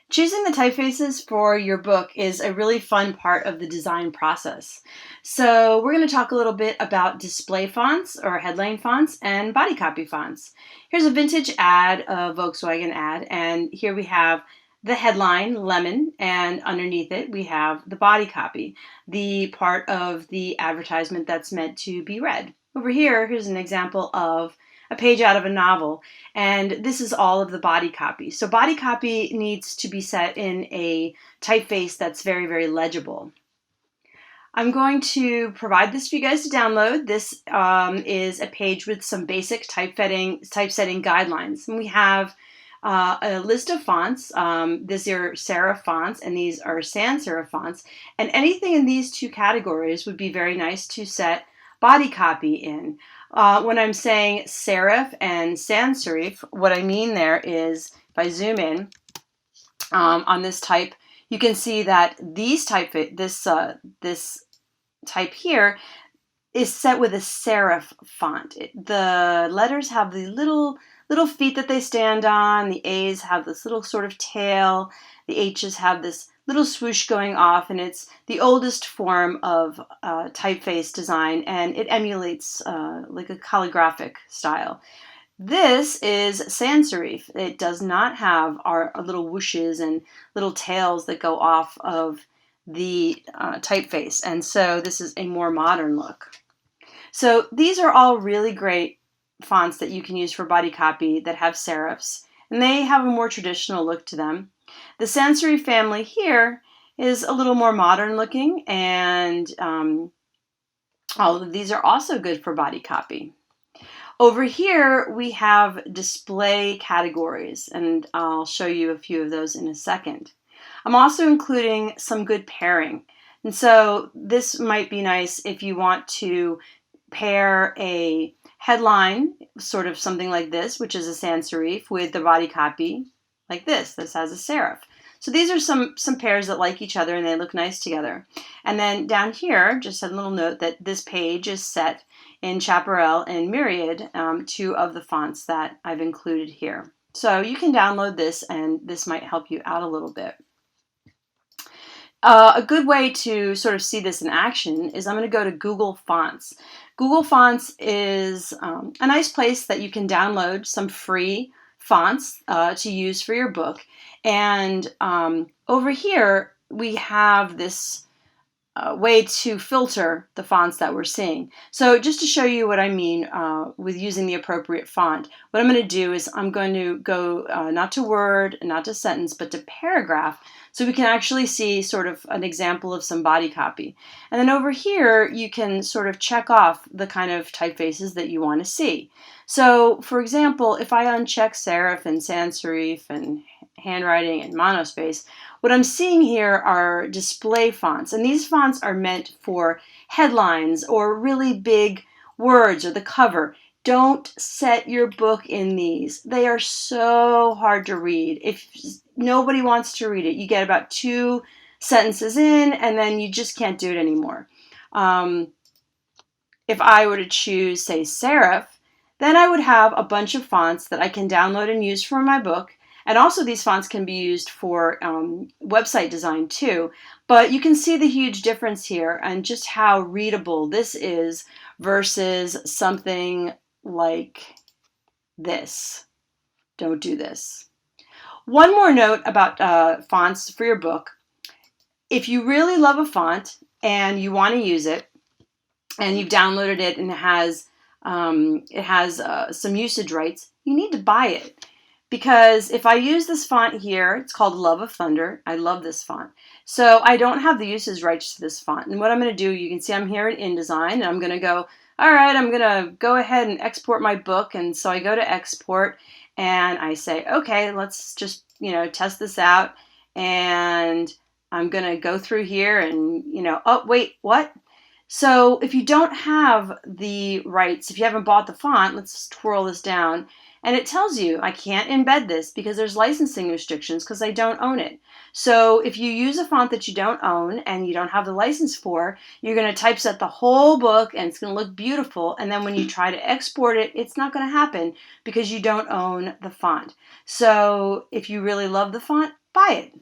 Choosing the typefaces for your book is a really fun part of the design process. So we're going to talk a little bit about display fonts or headline fonts and body copy fonts. Here's a vintage ad, a Volkswagen ad, and here we have the headline, lemon, and underneath it we have the body copy, the part of the advertisement that's meant to be read. Over here, here's an example of a page out of a novel, and this is all of the body copy. So body copy needs to be set in a typeface that's very, very legible. I'm going to provide this for you guys to download. This is a page with some basic typesetting guidelines. And we have a list of fonts. These are serif fonts and these are sans serif fonts. And anything in these two categories would be very nice to set body copy in. When I'm saying serif and sans serif, what I mean there is, if I zoom in on this type, you can see that this type here is set with a serif font. The letters have the little feet that they stand on. The A's have this little sort of tail. The H's have this little swoosh going off, and it's the oldest form of typeface design, and it emulates like a calligraphic style. This is sans serif. It does not have our little whooshes and little tails that go off of the typeface, and so this is a more modern look. So these are all really great fonts that you can use for body copy that have serifs, and they have a more traditional look to them. The sans serif family here is a little more modern looking, and all of these are also good for body copy. Over here we have display categories, and I'll show you a few of those in a second. I'm also including some good pairing, and so this might be nice if you want to pair a headline, sort of something like this, which is a sans serif, with the body copy like this. This has a serif. So these are some pairs that like each other and they look nice together. And then down here, just a little note that this page is set in Chaparral and Myriad, two of the fonts that I've included here. So you can download this and this might help you out a little bit. A good way to sort of see this in action is I'm going to go to Google Fonts. Google Fonts is a nice place that you can download some free fonts to use for your book. And over here we have this way to filter the fonts that we're seeing. So just to show you what I mean with using the appropriate font, what I'm going to do is I'm going to go not to word, not to sentence, but to paragraph, so we can actually see sort of an example of some body copy. And then over here you can sort of check off the kind of typefaces that you want to see. So for example, if I uncheck serif and sans serif and handwriting and monospace, what I'm seeing here are display fonts, and these fonts are meant for headlines or really big words or the cover. Don't set your book in these. They are so hard to read. If nobody wants to read it, you get about 2 sentences in and then you just can't do it anymore. If I were to choose, say, serif, then I would have a bunch of fonts that I can download and use for my book. And also these fonts can be used for website design too. But you can see the huge difference here and just how readable this is versus something like this. Don't do this. One more note about fonts for your book. If you really love a font and you want to use it and you've downloaded it and it has some usage rights, you need to buy it. Because if I use this font here, it's called Love of Thunder. I love this font. So I don't have the usage rights to this font. And what I'm going to do, you can see I'm here at InDesign, and I'm going to go, all right, I'm going to go ahead and export my book. And so I go to export, and I say, okay, let's just, test this out. And I'm going to go through here and, oh, wait, what? So if you don't have the rights, if you haven't bought the font, let's twirl this down. And it tells you I can't embed this because there's licensing restrictions because I don't own it. So if you use a font that you don't own and you don't have the license for, you're going to typeset the whole book and it's going to look beautiful. And then when you try to export it, it's not going to happen because you don't own the font. So if you really love the font, buy it.